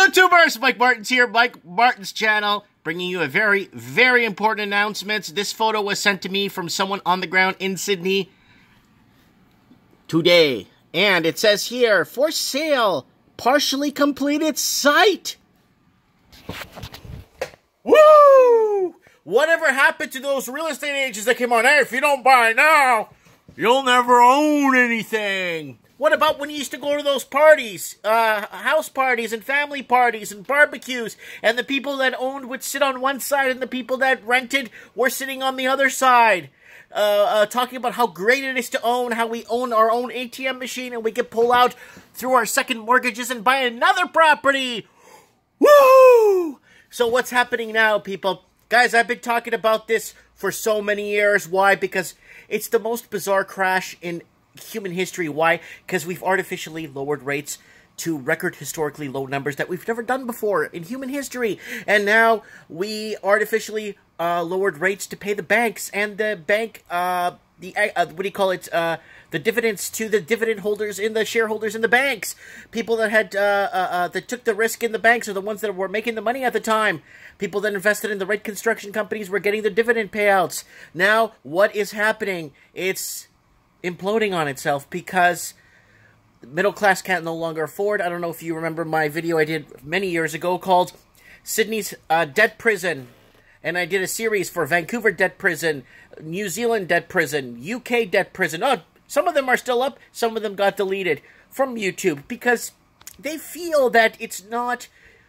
YouTubers, Mike Martin's here, Mike Martin's channel, bringing you a very, very important announcement. This photo was sent to me from someone on the ground in Sydney today. And it says here, for sale, partially completed site. Woo! Whatever happened to those real estate agents that came on, hey, if you don't buy now, you'll never own anything. What about when you used to go to those parties, house parties and family parties and barbecues, and the people that owned would sit on one side and the people that rented were sitting on the other side, talking about how great it is to own, how we own our own ATM machine and we can pull out through our second mortgages and buy another property. Woo! So what's happening now, people? Guys, I've been talking about this for so many years. Why? Because it's the most bizarre crash in human history. Why? Because we've artificially lowered rates to record historically low numbers that we've never done before in human history. And now we artificially lowered rates to pay the banks and the bank, what do you call it, the dividends to the dividend holders in the shareholders in the banks. People that had, that took the risk in the banks are the ones that were making the money at the time. People that invested in the right construction companies were getting the dividend payouts. Now, what is happening? It's imploding on itself because the middle class can't no longer afford. I don't know if you remember my video I did many years ago called Sydney's Debt Prison. And I did a series for Vancouver Debt Prison, New Zealand Debt Prison, UK Debt Prison. Oh, some of them are still up. Some of them got deleted from YouTube because they feel that it's not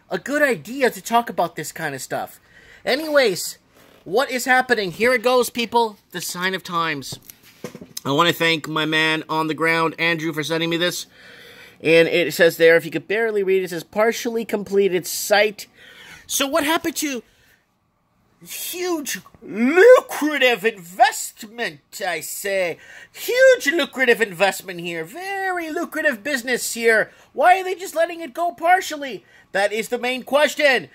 a good idea to talk about this kind of stuff. Anyways, what is happening? Here it goes, people. The sign of times. I want to thank my man on the ground, Andrew, for sending me this. And it says there, if you could barely read it, it says partially completed site. So what happened to huge lucrative investment, I say? Huge lucrative investment here. Very lucrative business here. Why are they just letting it go partially? That is the main question.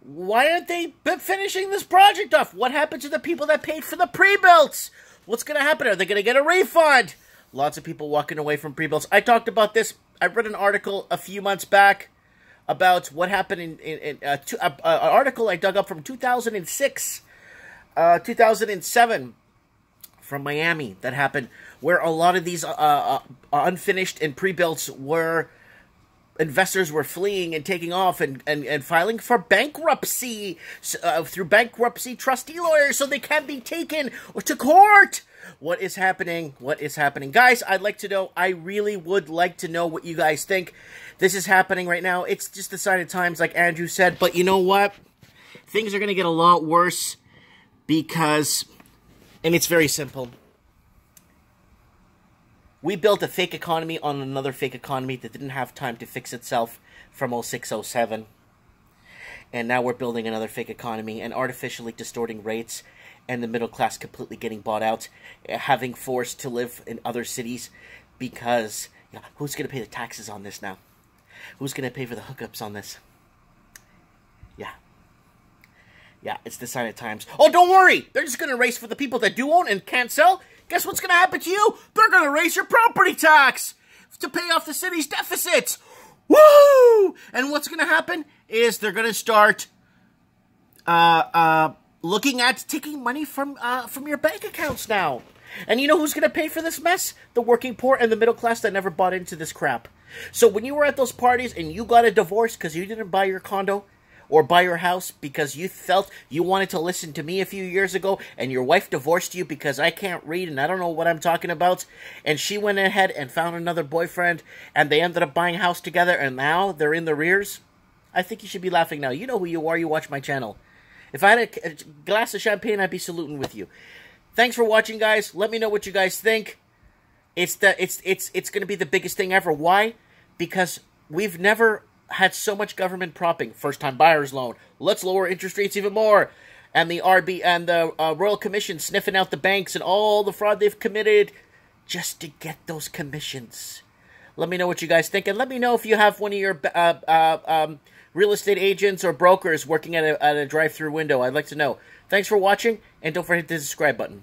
Why aren't they finishing this project off? What happened to the people that paid for the pre-builts? What's going to happen? Are they going to get a refund? Lots of people walking away from pre-builts. I talked about this. I read an article a few months back about what happened in an article I dug up from 2006, 2007 from Miami that happened where a lot of these unfinished and pre-builts were investors were fleeing and taking off and filing for bankruptcy through bankruptcy trustee lawyers so they can't be taken or to court. What is happening? What is happening? Guys, I'd like to know. I really would like to know what you guys think. This is happening right now. It's just the sign of times, like Andrew said. But you know what? Things are going to get a lot worse because, and it's very simple. We built a fake economy on another fake economy that didn't have time to fix itself from 06, 07. And now we're building another fake economy and artificially distorting rates and the middle class completely getting bought out, having forced to live in other cities because, yeah, who's going to pay the taxes on this now? Who's going to pay for the hookups on this? Yeah. Yeah, it's the sign of times. Oh, don't worry! They're just going to race for the people that do own and can't sell. Guess what's going to happen to you? They're going to raise your property tax to pay off the city's deficits. Woo! And what's going to happen is they're going to start looking at taking money from your bank accounts now. And you know who's going to pay for this mess? The working poor and the middle class that never bought into this crap. So when you were at those parties and you got a divorce because you didn't buy your condo or buy your house because you felt you wanted to listen to me a few years ago and your wife divorced you because I can't read and I don't know what I'm talking about, and she went ahead and found another boyfriend and they ended up buying a house together and now they're in the rears, I think you should be laughing now. You know who you are. You watch my channel. If I had a glass of champagne, I'd be saluting with you. Thanks for watching, guys. Let me know what you guys think. It's going to be the biggest thing ever. Why? Because we've never had so much government propping. First-time buyer's loan. Let's lower interest rates even more. And the Royal Commission sniffing out the banks and all the fraud they've committed just to get those commissions. Let me know what you guys think, and let me know if you have one of your real estate agents or brokers working at a drive-through window. I'd like to know. Thanks for watching, and don't forget to hit the subscribe button.